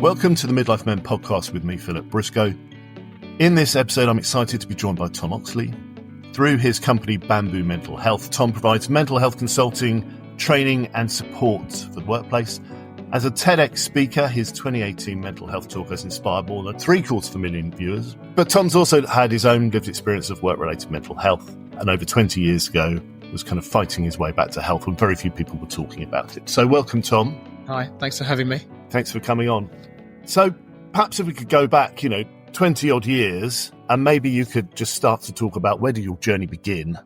Welcome to the Midlife Men podcast with me, Philip Briscoe. In this episode, I'm excited to be joined by Tom Oxley. Through his company, Bamboo Mental Health, Tom provides mental health consulting, training and support for the workplace. As a TEDx speaker, his 2018 mental health talk has inspired more than 750,000 viewers. But Tom's also had his own lived experience of work-related mental health, and over 20 years ago was kind of fighting his way back to health when very few people were talking about it. So welcome, Tom. Hi, thanks for having me. Thanks for coming on. So perhaps if we could go back, 20 odd years, and maybe you could just start to talk about where did your journey begin?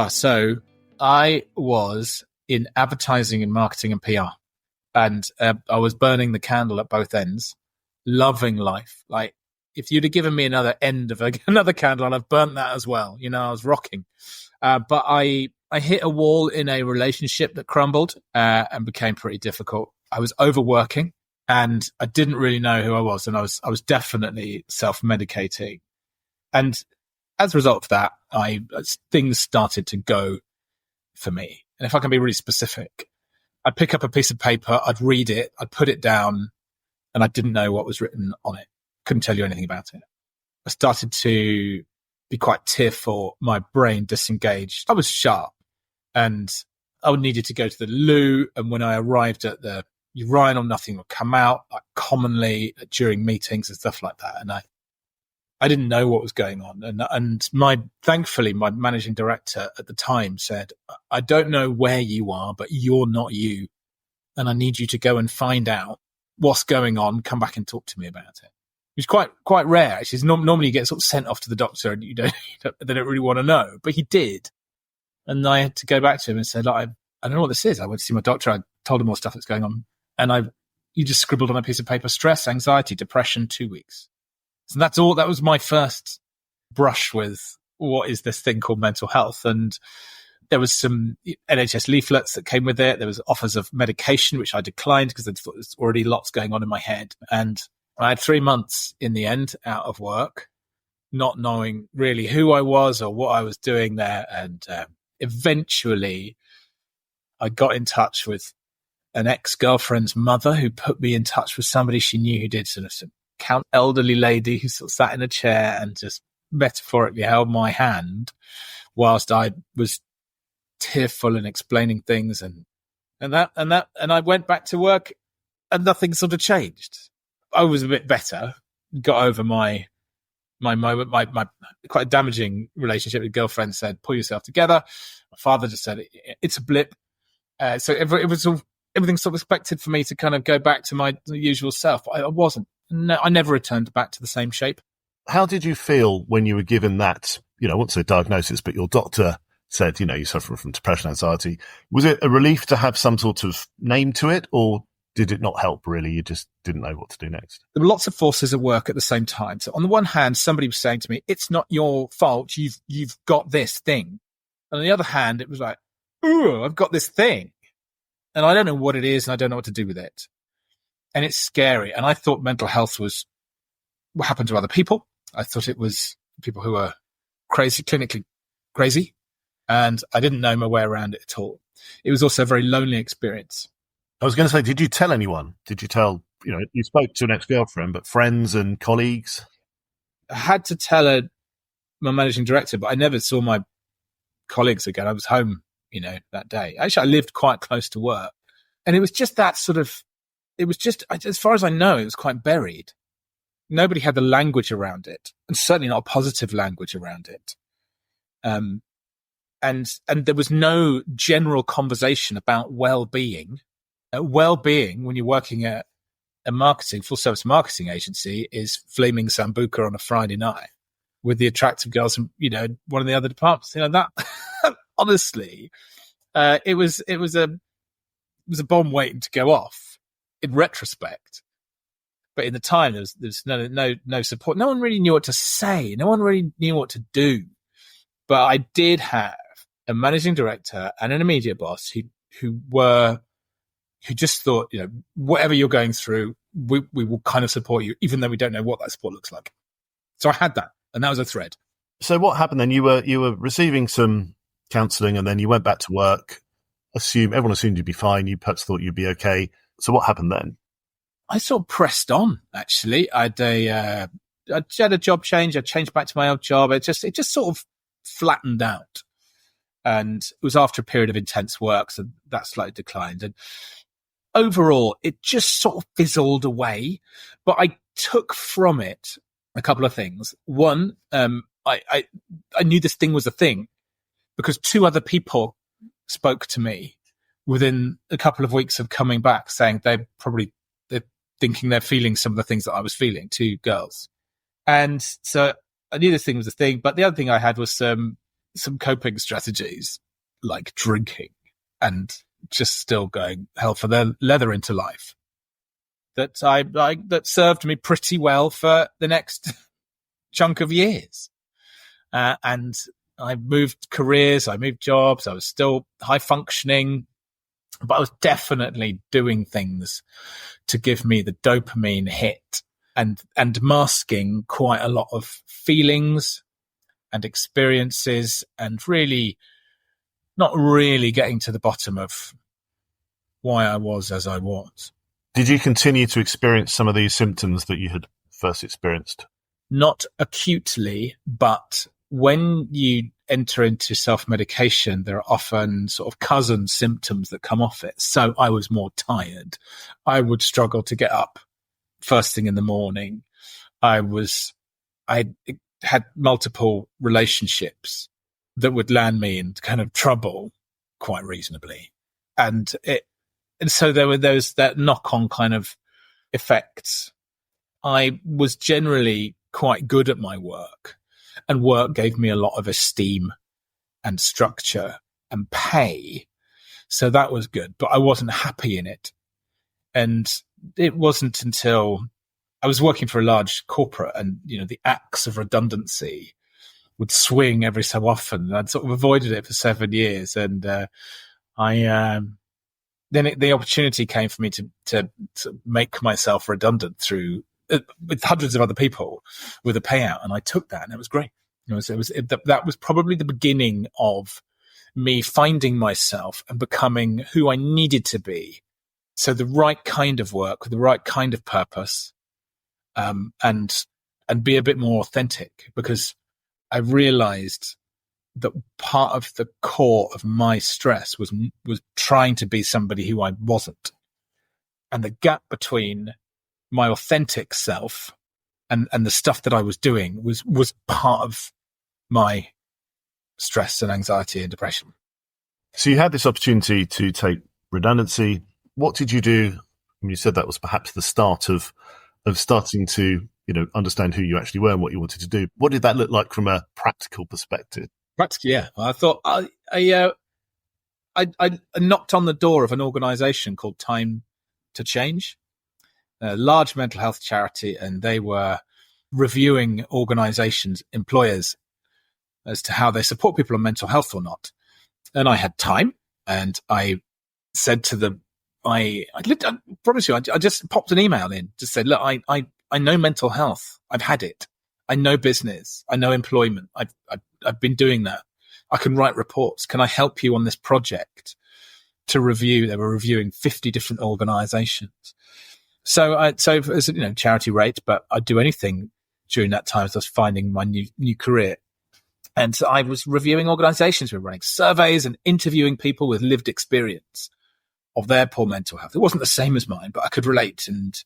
So I was in advertising and marketing and PR. And I was burning the candle at both ends, loving life. Like, if you'd have given me another end of another candle, I'd have burnt that as well. I was rocking. But I hit a wall in a relationship that crumbled and became pretty difficult. I was overworking and I didn't really know who I was. And I was definitely self-medicating. And as a result of that, things started to go for me. And if I can be really specific, I'd pick up a piece of paper, I'd read it, I'd put it down, and I didn't know what was written on it. Couldn't tell you anything about it. I started to be quite tearful, my brain disengaged. I was sharp, and I needed to go to the loo, and when I arrived at the urinal, nothing would come out, like commonly during meetings and stuff like that. And I didn't know what was going on. And thankfully, my managing director at the time said, I don't know where you are, but you're not you. And I need you to go and find out what's going on. Come back and talk to me about it. It's quite rare, actually. Normally you get sort of sent off to the doctor and they don't really want to know. But he did. And I had to go back to him and say, I don't know what this is. I went to see my doctor. I told him all the stuff that's going on. And you just scribbled on a piece of paper, stress, anxiety, depression, 2 weeks. So that's all. That was my first brush with what is this thing called mental health. And there was some NHS leaflets that came with it. There was offers of medication, which I declined because I thought there's already lots going on in my head. And I had 3 months in the end out of work, not knowing really who I was or what I was doing there. And eventually I got in touch with an ex-girlfriend's mother who put me in touch with somebody she knew who did sort of some elderly lady who sort of sat in a chair and just metaphorically held my hand whilst I was tearful and explaining things and I went back to work and nothing sort of changed. I was a bit better, got over my moment, my quite damaging relationship with girlfriend said, pull yourself together. My father just said, it's a blip. So it was everything sort of expected for me to kind of go back to my usual self. But I wasn't. No, I never returned back to the same shape. How did you feel when you were given that, I won't say diagnosis, but your doctor said, you suffer from depression, anxiety. Was it a relief to have some sort of name to it, or did it not help really? You just didn't know what to do next? There were lots of forces at work at the same time. So on the one hand, somebody was saying to me, it's not your fault. You've got this thing. And on the other hand, it was like, ooh, I've got this thing. And I don't know what it is and I don't know what to do with it. And it's scary. And I thought mental health was what happened to other people. I thought it was people who were crazy, clinically crazy. And I didn't know my way around it at all. It was also a very lonely experience. I was going to say, did you tell anyone? Did you tell, you spoke to an ex-girlfriend, but friends and colleagues? I had to tell my managing director, but I never saw my colleagues again. I was home, that day. Actually, I lived quite close to work. And it was just that sort of, as far as I know, it was quite buried. Nobody had the language around it, and certainly not a positive language around it. And there was no general conversation about well-being. Well-being, when you're working at a full-service marketing agency, is flaming sambuca on a Friday night with the attractive girls from, one of the other departments. That honestly, it was a bomb waiting to go off. In retrospect, but in the time there's no support. No one really knew what to say. No one really knew what to do. But I did have a managing director and an immediate boss who just thought, whatever you're going through, we will kind of support you, even though we don't know what that support looks like. So I had that, and that was a thread. So what happened then? You were receiving some counselling, and then you went back to work. Everyone assumed you'd be fine. You perhaps thought you'd be okay. So what happened then? I sort of pressed on, actually. I had a job change. I changed back to my old job. It just sort of flattened out. And it was after a period of intense work, so that slightly declined. And overall, it just sort of fizzled away. But I took from it a couple of things. One, I knew this thing was a thing because 2 other people spoke to me within a couple of weeks of coming back, saying they're thinking they're feeling some of the things that I was feeling, 2 girls. And so I knew this thing was a thing. But the other thing I had was some coping strategies like drinking and just still going hell for the leather into life that that served me pretty well for the next chunk of years. And I moved careers, I moved jobs, I was still high functioning, but I was definitely doing things to give me the dopamine hit and masking quite a lot of feelings and experiences and really not really getting to the bottom of why I was as I was. Did you continue to experience some of these symptoms that you had first experienced? Not acutely, but when you enter into self-medication, there are often sort of cousin symptoms that come off it. So I was more tired. I would struggle to get up first thing in the morning. I had multiple relationships that would land me in kind of trouble quite reasonably. And so there were that knock-on kind of effects. I was generally quite good at my work, and work gave me a lot of esteem and structure and pay. So that was good, but I wasn't happy in it. And it wasn't until I was working for a large corporate and, the axe of redundancy would swing every so often. I'd sort of avoided it for 7 years. And then the opportunity came for me to make myself redundant through with hundreds of other people with a payout. And I took that, and it was great. That was probably the beginning of me finding myself and becoming who I needed to be. So the right kind of work with the right kind of purpose, and be a bit more authentic, because I realized that part of the core of my stress was trying to be somebody who I wasn't. And the gap between my authentic self and the stuff that I was doing was part of my stress and anxiety and depression. So you had this opportunity to take redundancy. What did you do? You said that was perhaps the start of starting to, understand who you actually were and what you wanted to do. What did that look like from a practical perspective? Practically, yeah. I thought I knocked on the door of an organization called Time to Change, a large mental health charity, and they were reviewing organizations, employers, as to how they support people on mental health or not. And I had time, and I said to them, I promise you, I just popped an email in, just said, look, I know mental health. I've had it. I know business. I know employment. I've been doing that. I can write reports. Can I help you on this project to review? They were reviewing 50 different organizations. So as charity rate, but I'd do anything during that time as I was finding my new career. And so I was reviewing organizations. We were running surveys and interviewing people with lived experience of their poor mental health. It wasn't the same as mine, but I could relate, and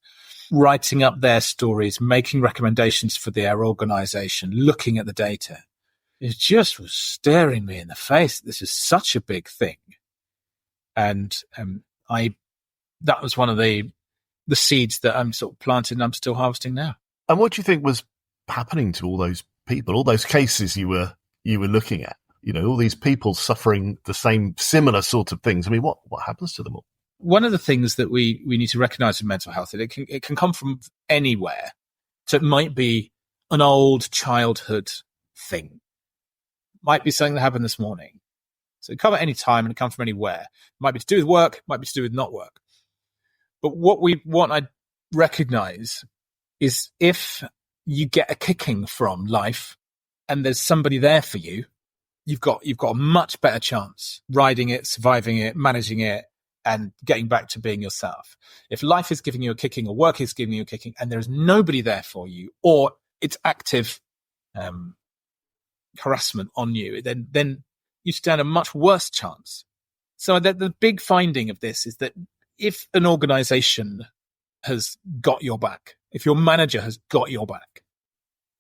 writing up their stories, making recommendations for their organization, looking at the data. It just was staring me in the face. This is such a big thing. And that was one of the seeds that I'm sort of planting and I'm still harvesting now. And what do you think was happening to all those people, all those cases you were looking at? All these people suffering the similar sort of things. I mean, what happens to them all? One of the things that we need to recognize in mental health, it can come from anywhere. So it might be an old childhood thing. Might be something that happened this morning. So it can come at any time and it can come from anywhere. It might be to do with work, might be to do with not work. But what I recognize is if you get a kicking from life and there's somebody there for you, you've got a much better chance riding it, surviving it, managing it, and getting back to being yourself. If life is giving you a kicking or work is giving you a kicking and there's nobody there for you, or it's active harassment on you, then you stand a much worse chance. So the big finding of this is that if an organization has got your back, if your manager has got your back,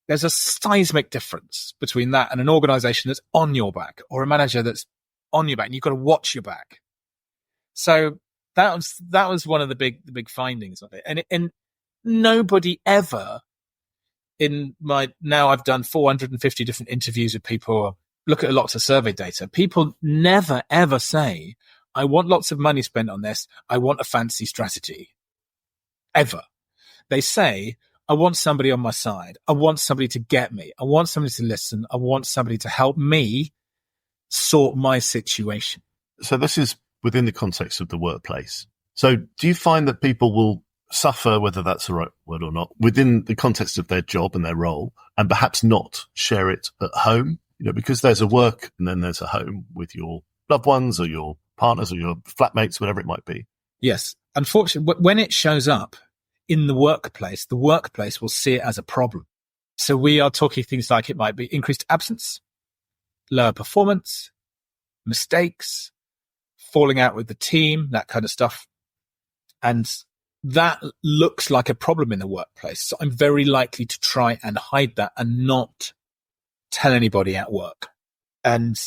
there's a seismic difference between that and an organization that's on your back, or a manager that's on your back, and you've got to watch your back. So that was one of the big findings of it. And nobody ever now I've done 450 different interviews with people, look at lots of survey data. People never ever say, I want lots of money spent on this. I want a fancy strategy. Ever. They say, I want somebody on my side. I want somebody to get me. I want somebody to listen. I want somebody to help me sort my situation. So this is within the context of the workplace. So do you find that people will suffer, whether that's the right word or not, within the context of their job and their role, and perhaps not share it at home? Because there's a work and then there's a home with your loved ones or your partners or your flatmates, whatever it might be. Yes. Unfortunately, when it shows up in the workplace will see it as a problem. So we are talking things like it might be increased absence, lower performance, mistakes, falling out with the team, that kind of stuff. And that looks like a problem in the workplace. So I'm very likely to try and hide that and not tell anybody at work. And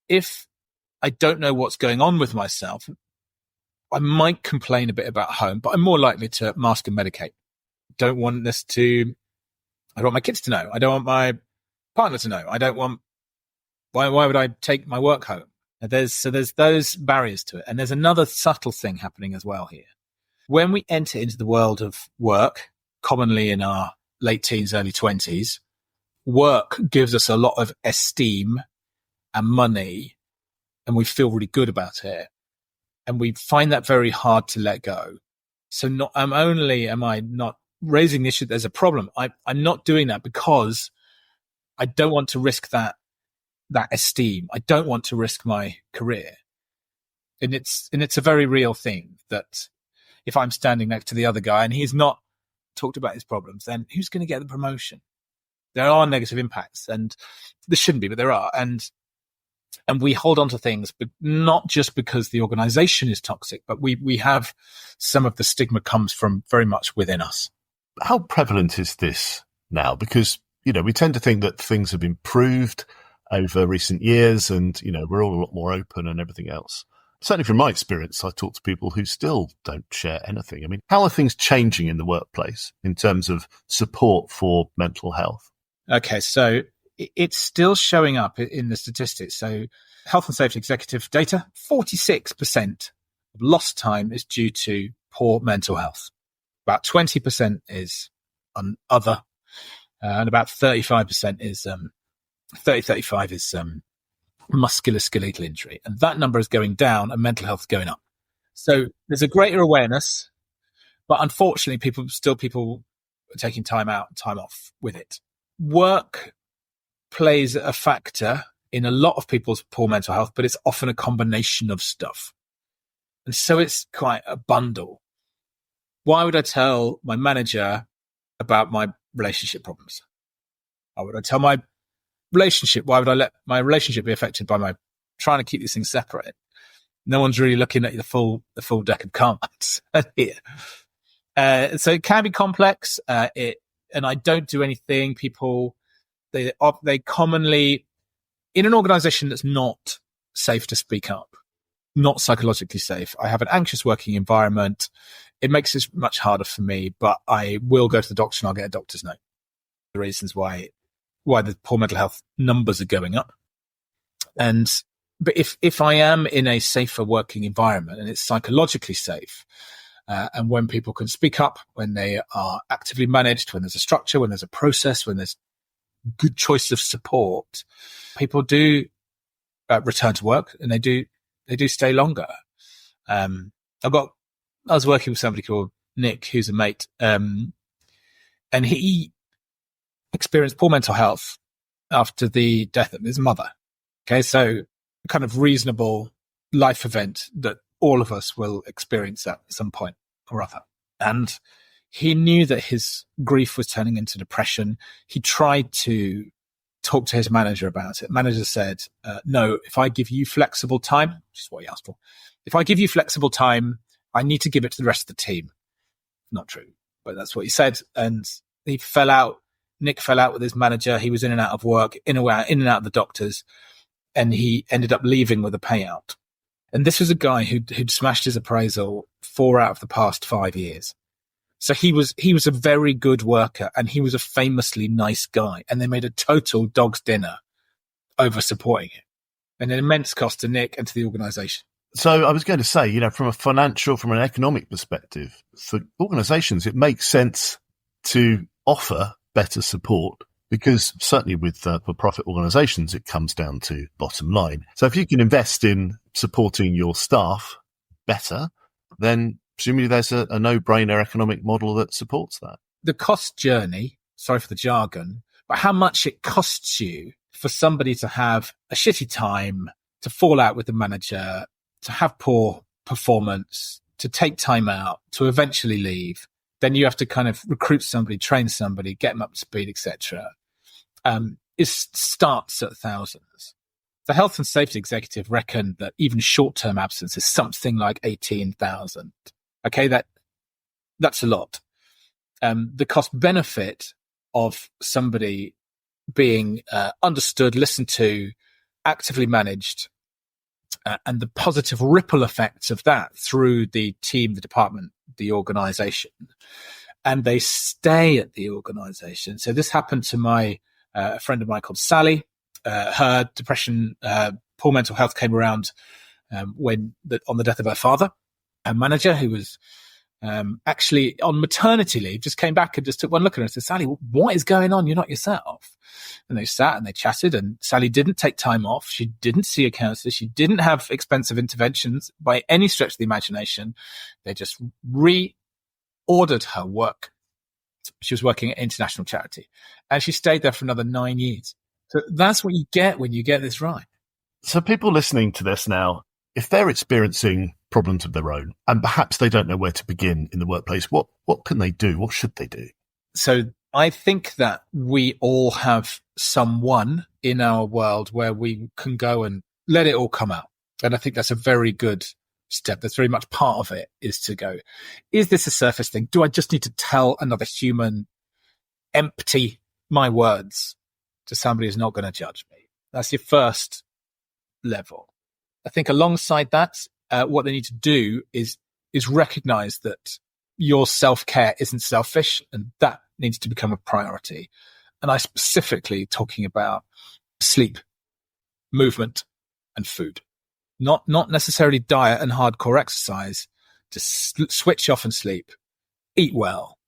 if I don't know what's going on with myself, I might complain a bit about home, but I'm more likely to mask and medicate. I don't want my kids to know. I don't want my partner to know. I don't want, why would I take my work home? There's those barriers to it. And there's another subtle thing happening as well here. When we enter into the world of work, commonly in our late teens, early 20s, work gives us a lot of esteem and money, and we feel really good about it. And we find that very hard to let go. So not only am I not raising the issue that there's a problem, I'm not doing that because I don't want to risk that esteem. I don't want to risk my career. And it's a very real thing that if I'm standing next to the other guy and he's not talked about his problems, then who's going to get the promotion? There are negative impacts, and there shouldn't be, but there are. And we hold on to things, but not just because the organization is toxic, but we have some of the stigma comes from very much within us. How prevalent is this now? Because, we tend to think that things have improved over recent years and, we're all a lot more open and everything else. Certainly from my experience, I talk to people who still don't share anything. I mean, how are things changing in the workplace in terms of support for mental health? Okay, so it's still showing up in the statistics. So health and safety executive data, 46% of lost time is due to poor mental health. About 20% is on other, and about 35% is 35 is musculoskeletal injury. And that number is going down and mental health is going up. So there's a greater awareness, but unfortunately people are taking time off with it. Work plays a factor in a lot of people's poor mental health, but it's often a combination of stuff. And so it's quite a bundle. Why would I tell my manager about my relationship problems? Why would I tell my relationship? Why would I let my relationship be affected by my trying to keep these things separate? No one's really looking at the full deck of cards here. So it can be complex. And I don't do anything. People, they commonly, in an organization that's not safe to speak up, not psychologically safe, I have an anxious working environment. It makes it much harder for me, but I will go to the doctor and I'll get a doctor's note. The reasons why the poor mental health numbers are going up. But if I am in a safer working environment and it's psychologically safe, and when people can speak up, when they are actively managed, when there's a structure, when there's a process, when there's good choice of support, people do return to work and they do stay longer. I was working with somebody called Nick, who's a mate, and he experienced poor mental health after the death of his mother. Okay, so a kind of reasonable life event that all of us will experience that at some point or other. And he knew that his grief was turning into depression. He tried to talk to his manager about it. Manager said, no, if I give you flexible time, which is what he asked for, if I give you flexible time, I need to give it to the rest of the team. Not true, but that's what he said. And he fell out. Nick fell out with his manager. He was in and out of work, in and out of the doctors, and he ended up leaving with a payout. And this was a guy who'd smashed his appraisal 4 out of the past 5 years. So he was a very good worker, and he was a famously nice guy. And they made a total dog's dinner over supporting him, and an immense cost to Nick and to the organisation. So I was going to say, from an economic perspective, for organisations, it makes sense to offer better support, because certainly with for-profit organisations, it comes down to bottom line. So if you can invest in supporting your staff better, then presumably there's a no-brainer economic model that supports that. The cost journey, sorry for the jargon, but how much it costs you for somebody to have a shitty time, to fall out with the manager, to have poor performance, to take time out, to eventually leave. Then you have to kind of recruit somebody, train somebody, get them up to speed, etc. It starts at thousands. The health and safety executive reckoned that even short-term absence is something like 18,000. Okay, that's a lot. The cost benefit of somebody being understood, listened to, actively managed, and the positive ripple effects of that through the team, the department, the organization, and they stay at the organization. So this happened to a friend of mine called Sally. Her depression, poor mental health came around on the death of her father. Her manager, who was actually on maternity leave, just came back and just took one look at her and said, Sally, what is going on? You're not yourself. And they sat and they chatted, and Sally didn't take time off. She didn't see a counsellor. She didn't have expensive interventions by any stretch of the imagination. They just reordered her work. She was working at international charity, and she stayed there for another 9 years. So that's what you get when you get this right. So people listening to this now, if they're experiencing problems of their own and perhaps they don't know where to begin in the workplace, what can they do? What should they do? So I think that we all have someone in our world where we can go and let it all come out. And I think that's a very good step. That's very much part of it, is to go, is this a surface thing? Do I just need to tell another human, empty my words to somebody who's not going to judge me? That's your first level. I think alongside that, what they need to do is recognize that your self-care isn't selfish, and that needs to become a priority. And I specifically talking about sleep, movement, and food. Not necessarily diet and hardcore exercise. Just switch off and sleep, eat well,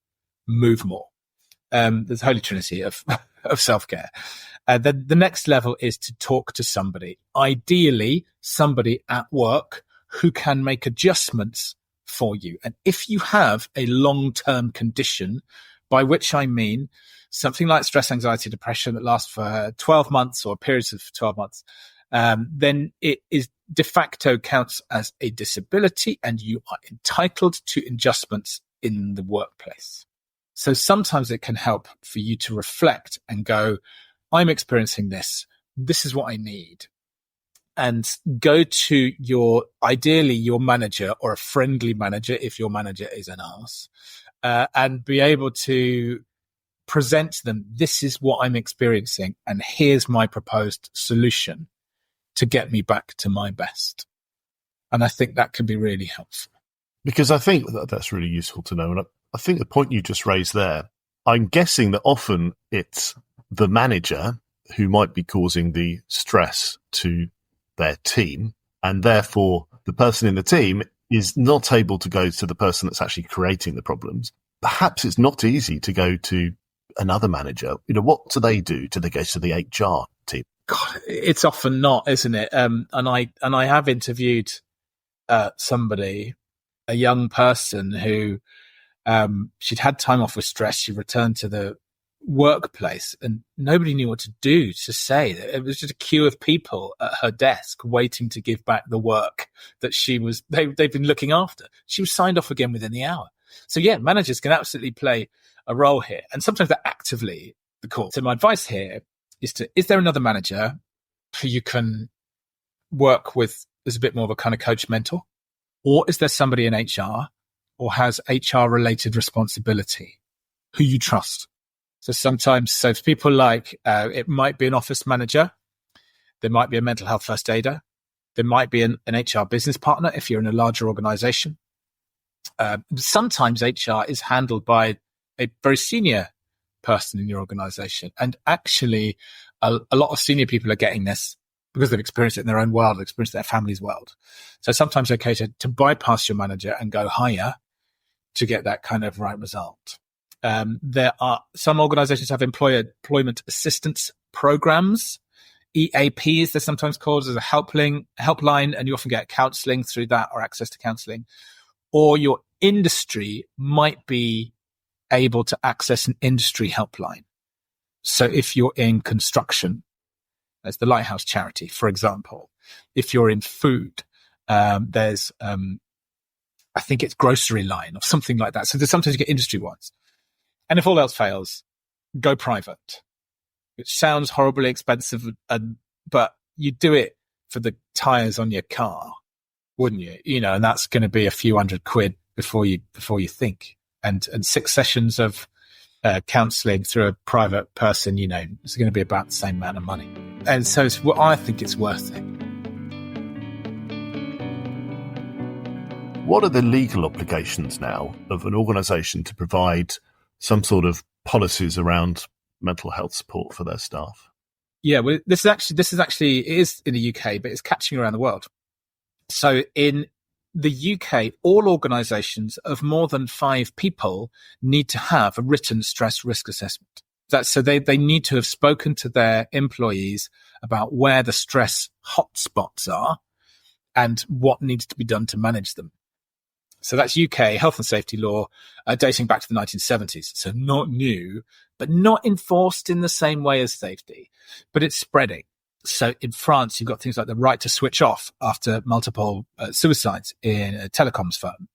move more. There's a holy trinity of self-care. The next level is to talk to somebody, ideally somebody at work who can make adjustments for you. And if you have a long-term condition, by which I mean something like stress, anxiety, depression that lasts for 12 months or periods of 12 months, then it is de facto counts as a disability, and you are entitled to adjustments in the workplace. So sometimes it can help for you to reflect and go, I'm experiencing this. This is what I need. And go to ideally your manager or a friendly manager, if your manager is an arse, and be able to present to them, this is what I'm experiencing, and here's my proposed solution to get me back to my best. And I think that can be really helpful. Because I think that's really useful to know. And I think the point you just raised there, I'm guessing that often it's the manager who might be causing the stress to their team, and therefore the person in the team is not able to go to the person that's actually creating the problems. Perhaps it's not easy to go to another manager. What do they do? Do they go to the HR team? God, it's often not, isn't it? And I have interviewed somebody, a young person who she'd had time off with stress. She returned to the workplace, and nobody knew what to do to say. It was just a queue of people at her desk waiting to give back the work that they've been looking after. She was signed off again within the hour. So yeah, managers can absolutely play a role here, and sometimes they're actively the call. So my advice here is there another manager who you can work with as a bit more of a kind of coach mentor? Or is there somebody in HR or has HR related responsibility who you trust? So if people like, it might be an office manager, there might be a mental health first aider, there might be an HR business partner if you're in a larger organization. Sometimes HR is handled by a very senior person in your organization. And actually, a lot of senior people are getting this because they've experienced it in their own world, they've experienced their family's world. So sometimes it's okay to bypass your manager and go higher to get that kind of right result. There are some organizations have employment assistance programs, EAPs, they're sometimes called, as a helpline, and you often get counseling through that or access to counseling. Or your industry might be able to access an industry helpline. So if you're in construction, there's the Lighthouse charity, for example. If you're in food, there's, I think it's Grocery Line or something like that. So sometimes you get industry ones. And if all else fails, go private. It sounds horribly expensive, but you do it for the tires on your car, wouldn't you? And that's going to be a few £100 before you think. And 6 sessions of counselling through a private person, it's going to be about the same amount of money. And so I think it's worth it. What are the legal obligations now of an organisation to provide some sort of policies around mental health support for their staff? Yeah, well, this is actually it is in the UK, but it's catching around the world. So in the UK, all organisations of more than 5 people need to have a written stress risk assessment. So they need to have spoken to their employees about where the stress hotspots are and what needs to be done to manage them. So that's UK health and safety law dating back to the 1970s. So not new, but not enforced in the same way as safety, but it's spreading. So in France, you've got things like the right to switch off after multiple suicides in a telecoms firm.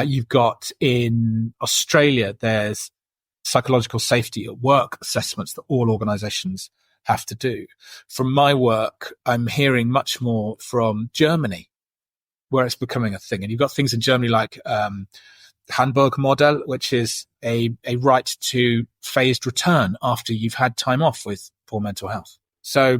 You've got in Australia, there's psychological safety at work assessments that all organizations have to do. From my work, I'm hearing much more from Germany, where it's becoming a thing. And you've got things in Germany like Hamburg model, which is a right to return after you've had time off with poor mental health. So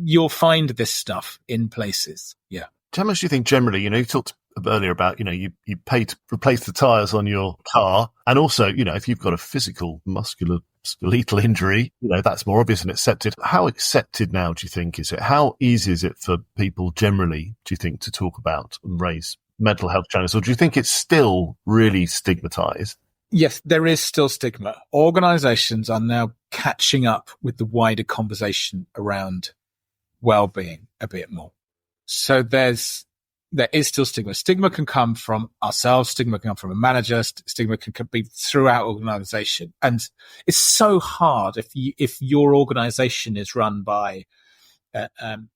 you'll find this stuff in places. Yeah. How much do you think generally, you talked earlier about, you pay to replace the tires on your car. And also, if you've got a physical musculoskeletal injury, that's more obvious and accepted. How accepted now do you think is it? How easy is it for people generally, do you think, to talk about and raise mental health challenges? Or do you think it's still really stigmatized? Yes, there is still stigma. Organizations are now catching up with the wider conversation around well-being a bit more. So there is still stigma. Stigma can come from ourselves. Stigma can come from a manager. Stigma can be throughout organization. And it's so hard if your organization is run by an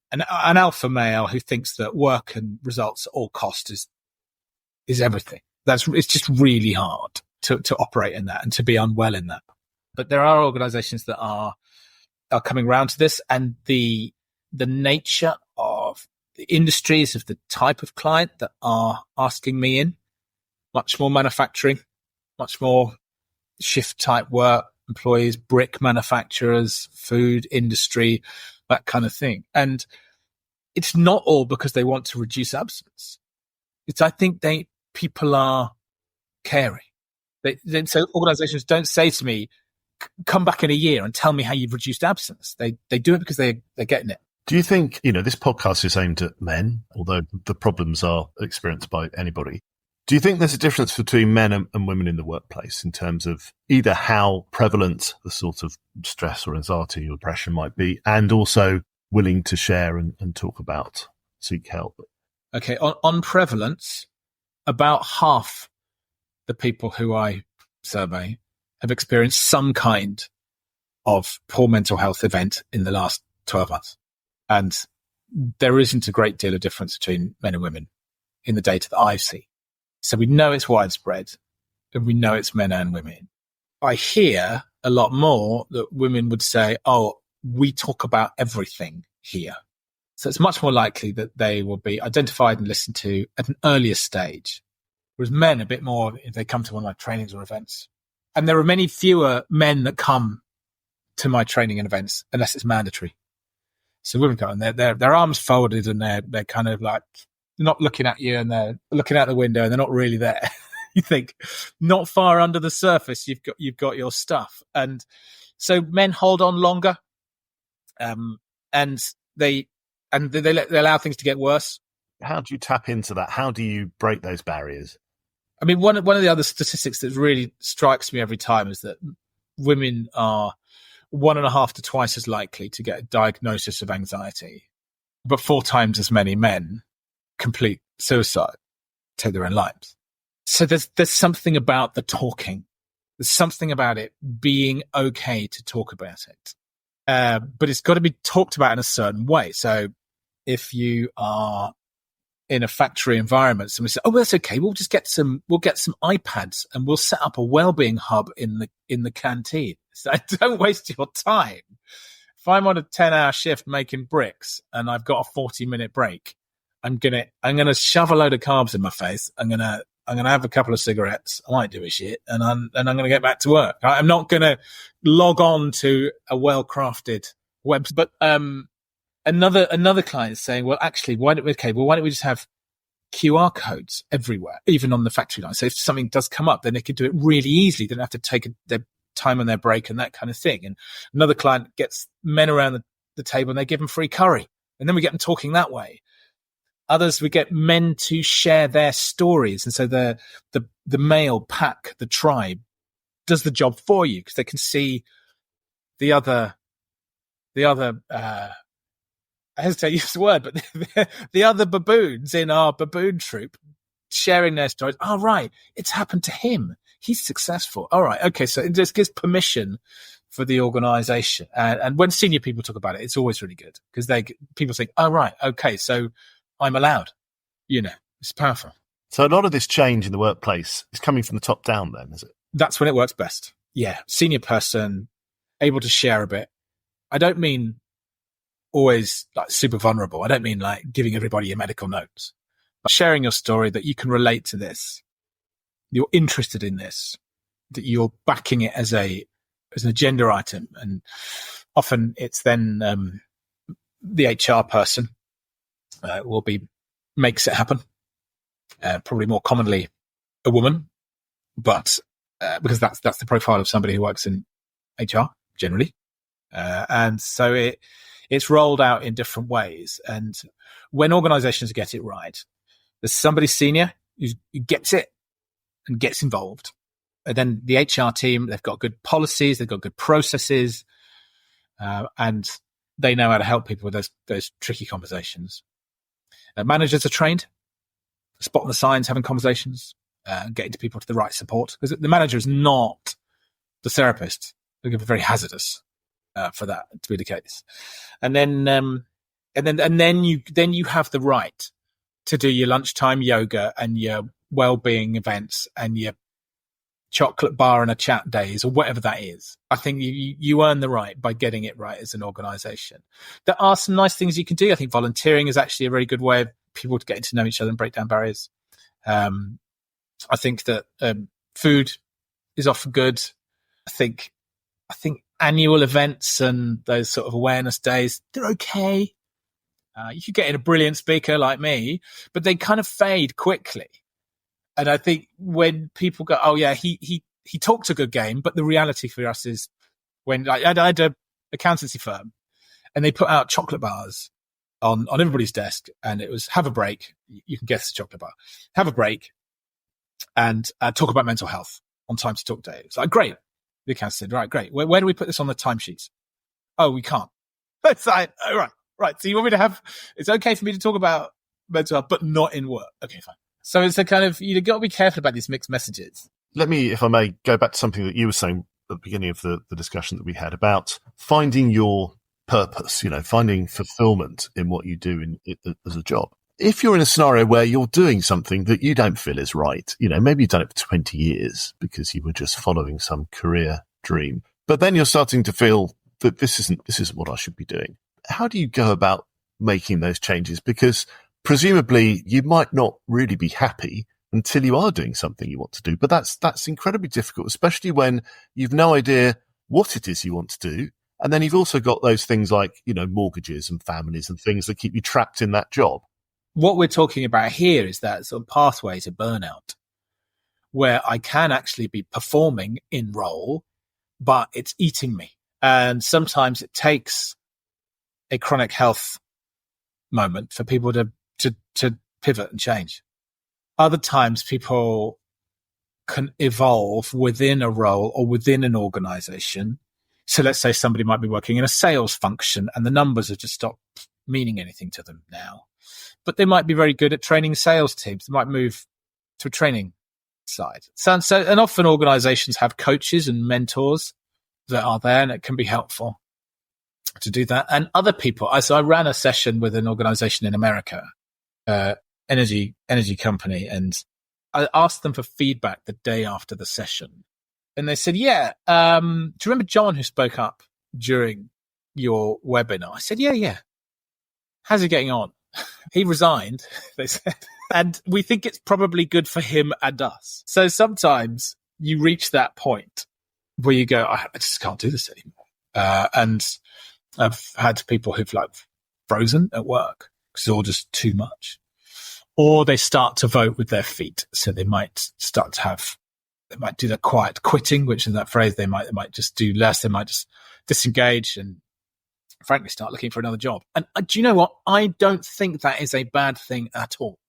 alpha male who thinks that work and results at all cost is everything. It's just really hard to operate in that and to be unwell in that. But there are organizations that are coming around to this, and the nature of the industries of the type of client that are asking me in, much more manufacturing, much more shift type work, employees, brick manufacturers, food industry, that kind of thing. And it's not all because they want to reduce absence. I think people are caring. So organizations don't say to me, come back in a year and tell me how you've reduced absence. They do it because they're getting it. Do you think, this podcast is aimed at men, although the problems are experienced by anybody? Do you think there's a difference between men and women in the workplace in terms of either how prevalent the sort of stress or anxiety or depression might be, and also willing to share and talk about, seek help? Okay, on prevalence, about half the people who I survey have experienced some kind of poor mental health event in the last 12 months. And there isn't a great deal of difference between men and women in the data that I see. So we know it's widespread, and we know it's men and women. I hear a lot more that women would say, oh, we talk about everything here. So it's much more likely that they will be identified and listened to at an earlier stage. Whereas men, a bit more if they come to one of my trainings or events. And there are many fewer men that come to my training and events unless it's mandatory. So women come and their arms folded and they're kind of like not looking at you, and they're looking out the window and they're not really there. You think not far under the surface, you've got your stuff. And so men hold on longer, and they allow things to get worse. How do you tap into that? How do you break those barriers? I mean, one of the other statistics that really strikes me every time is that women are 1.5 to twice as likely to get a diagnosis of anxiety, but 4 times as many men complete suicide, take their own lives. So there's something about the talking. There's something about it being okay to talk about it. But it's got to be talked about in a certain way. So if you are in a factory environment, somebody says, oh, well, that's okay. We'll get some iPads and we'll set up a wellbeing hub in the canteen. So don't waste your time. If I'm on a 10-hour shift making bricks and I've got a 40-minute break, I'm gonna shove a load of carbs in my face. I'm gonna have a couple of cigarettes. I might do a shit, and I'm gonna get back to work. I'm not gonna log on to a well-crafted web. But another client is saying, well, actually, why don't we just have QR codes everywhere, even on the factory line? So if something does come up, then they can do it really easily. They don't have to take their time on their break and that kind of thing. And another client gets men around the table and they give them free curry, and then we get them talking that way. Others, we get men to share their stories. And so the male pack, the tribe, does the job for you because they can see the other, I hesitate to use the word, but the other baboons in our baboon troop sharing their stories. Oh, right. It's happened to him. He's successful. All right. Okay. So it just gives permission for the organization. And when senior people talk about it, it's always really good because people think, oh, right. Okay. So I'm allowed, it's powerful. So a lot of this change in the workplace is coming from the top down then, is it? That's when it works best. Yeah. Senior person, able to share a bit. I don't mean always like super vulnerable. I don't mean like giving everybody your medical notes, but sharing your story that you can relate to this. You're interested in this, that you're backing it as an agenda item. And often it's then, the HR person, makes it happen. Probably more commonly a woman, but because that's the profile of somebody who works in HR generally, and so it's rolled out in different ways. And when organisations get it right, there's somebody senior who gets it and gets involved, and then the HR team, they've got good policies, they've got good processes, and they know how to help people with those tricky conversations. Managers are trained, spotting the signs, having conversations, getting to people to the right support. Because the manager is not the therapist. They're very hazardous for that to be the case. And then you have the right to do your lunchtime yoga and your well-being events and your chocolate bar and a chat days or whatever that is. I think you earn the right by getting it right as an organization. There are some nice things you can do. I think volunteering is actually a very good way of people to getting to know each other and break down barriers. I think that food is often good. I think annual events and those sort of awareness days, they're okay. You could get in a brilliant speaker like me, but they kind of fade quickly. And I think when people go, oh yeah, he talks a good game, but the reality for us is when I had a accountancy firm and they put out chocolate bars on everybody's desk, and it was have a break. You can guess the chocolate bar. Have a break and talk about mental health on Time to Talk Day. It's like, great. The accountant said, right, great. Where do we put this on the timesheets? Oh, we can't. It's like, oh, right. So you want me to have, it's okay for me to talk about mental health, but not in work. Okay, fine. So it's a kind of, you've got to be careful about these mixed messages. Let me, if I may, go back to something that you were saying the beginning of the discussion that we had about finding your purpose, finding fulfillment in what you do as a job. If you're in a scenario where you're doing something that you don't feel is right, maybe you've done it for 20 years because you were just following some career dream, but then you're starting to feel that this isn't what I should be doing. How do you go about making those changes? Because presumably you might not really be happy until you are doing something you want to do, but that's incredibly difficult, especially when you've no idea what it is you want to do. And then you've also got those things like, mortgages and families and things that keep you trapped in that job. What we're talking about here is that sort of pathway to burnout, where I can actually be performing in role, but it's eating me. And sometimes it takes a chronic health moment for people to pivot and change. Other times people can evolve within a role or within an organization. So let's say somebody might be working in a sales function and the numbers have just stopped meaning anything to them now. But they might be very good at training sales teams. They might move to a training side. And often organizations have coaches and mentors that are there, and it can be helpful to do that. And other people, so I ran a session with an organization in America, energy company, and I asked them for feedback the day after the session. And they said, do you remember John who spoke up during your webinar? I said, yeah. How's he getting on? He resigned, they said, and we think it's probably good for him and us. So sometimes you reach that point where you go, I just can't do this anymore. And I've had people who've frozen at work because it's all just too much. Or they start to vote with their feet. So they might do the quiet quitting, which is that phrase. They might just do less. They might just disengage and frankly start looking for another job. And do you know what? I don't think that is a bad thing at all,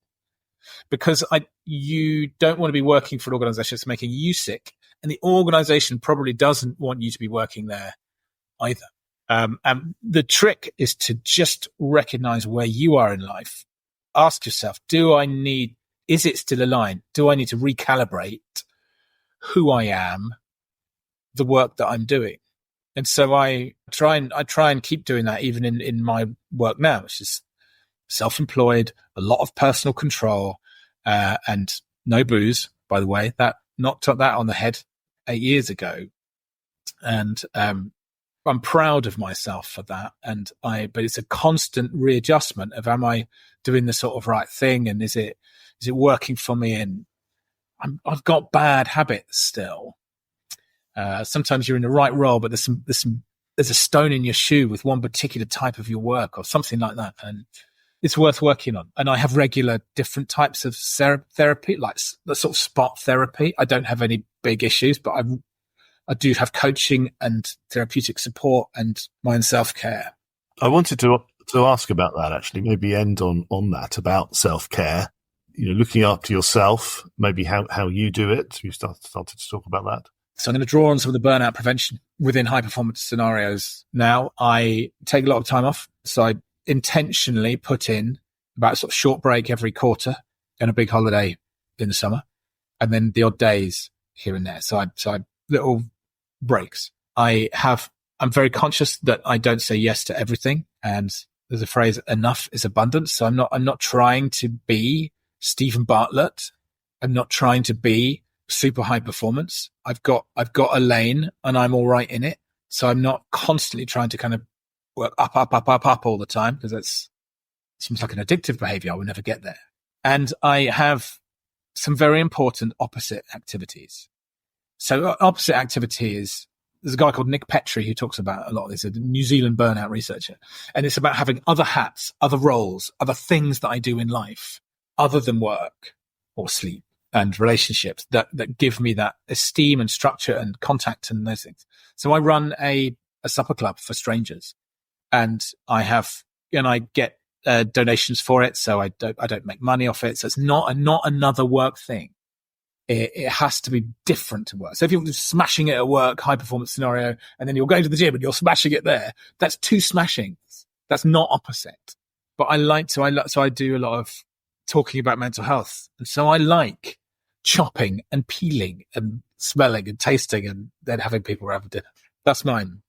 because you don't want to be working for an organization that's making you sick, and the organization probably doesn't want you to be working there either. And the trick is to just recognize where you are in life. Ask yourself, is it still aligned? Do I need to recalibrate who I am, the work that I'm doing? And so I try and keep doing that even in my work now, which is self-employed, a lot of personal control, and no booze, by the way. That knocked that on the head 8 years ago. And I'm proud of myself for that. But it's a constant readjustment of, am I doing the sort of right thing? And is it working for me? And I've got bad habits still. Sometimes you're in the right role, but there's a stone in your shoe with one particular type of your work or something like that. And it's worth working on. And I have regular different types of therapy, like the sort of spot therapy. I don't have any big issues, but I do have coaching and therapeutic support and my own self-care. I wanted to ask about that, actually, maybe end on that, about self-care, looking after yourself, maybe how you do it. You started to talk about that. So I'm going to draw on some of the burnout prevention within high performance scenarios. Now I take a lot of time off. So I intentionally put in about a sort of short break every quarter and a big holiday in the summer, and then the odd days here and there. So I little breaks. I'm very conscious that I don't say yes to everything. And there's a phrase, enough is abundance. So I'm not trying to be Stephen Bartlett. I'm not trying to be super high performance. I've got a lane and I'm all right in it. So I'm not constantly trying to kind of work up all the time, because that seems like an addictive behavior. I will never get there. And I have some very important opposite activities. So opposite activity there's a guy called Nick Petrie who talks about a lot of this, a New Zealand burnout researcher. And it's about having other hats, other roles, other things that I do in life other than work or sleep and relationships that give me that esteem and structure and contact and those things. So I run a supper club for strangers, and I get donations for it. So I don't make money off it. So it's not another work thing. It has to be different to work. So if you're just smashing it at work, high performance scenario, and then you're going to the gym and you're smashing it there, that's two smashings. That's not opposite. But I do a lot of talking about mental health. And so I like chopping and peeling and smelling and tasting and then having people over dinner. That's mine.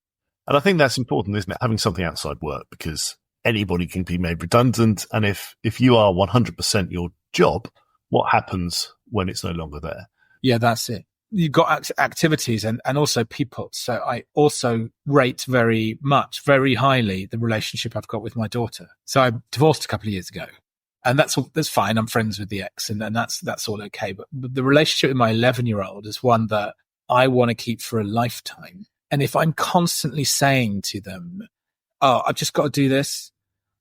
And I think that's important, isn't it? Having something outside work, because anybody can be made redundant. And if you are 100% your job, what happens when it's no longer there? Yeah, that's it. You've got activities and also people. So I also rate very highly the relationship I've got with my daughter. So I divorced a couple of years ago, and that's fine. I'm friends with the ex, and that's all okay. But the relationship with my 11-year-old is one that I want to keep for a lifetime. And if I'm constantly saying to them, "Oh, I've just got to do this.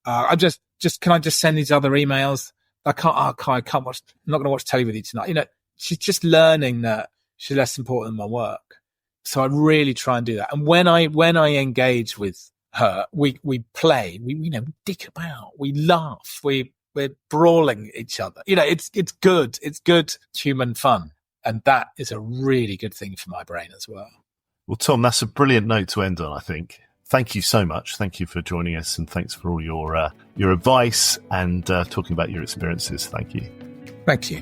I'm just can I just send these other emails? I can't watch. I'm not going to watch telly with you tonight." She's just learning that she's less important than my work. So I really try and do that. And when I engage with her, we play, we dick about, we laugh, we're brawling each other. It's good. It's good human fun. And that is a really good thing for my brain as well. Well, Tom, that's a brilliant note to end on, I think. Thank you so much. Thank you for joining us, and thanks for all your advice and talking about your experiences. Thank you. Thank you.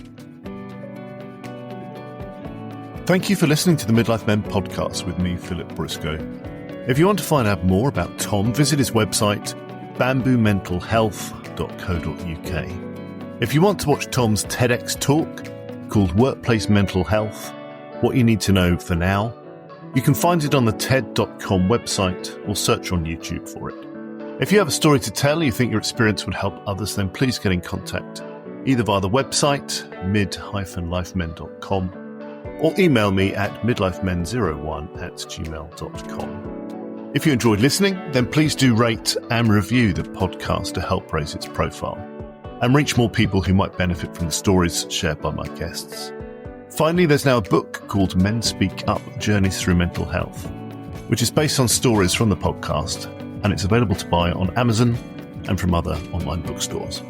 Thank you for listening to the Midlife Men podcast with me, Philip Briscoe. If you want to find out more about Tom, visit his website, bamboomentalhealth.co.uk. If you want to watch Tom's TEDx talk called Workplace Mental Health, What You Need to Know for Now, you can find it on the TED.com website or search on YouTube for it. If you have a story to tell or you think your experience would help others, then please get in contact, either via the website, mid-lifemen.com, or email me at midlifemen01@gmail.com. If you enjoyed listening, then please do rate and review the podcast to help raise its profile and reach more people who might benefit from the stories shared by my guests. Finally, there's now a book called Men Speak Up, Journeys Through Mental Health, which is based on stories from the podcast, and it's available to buy on Amazon and from other online bookstores.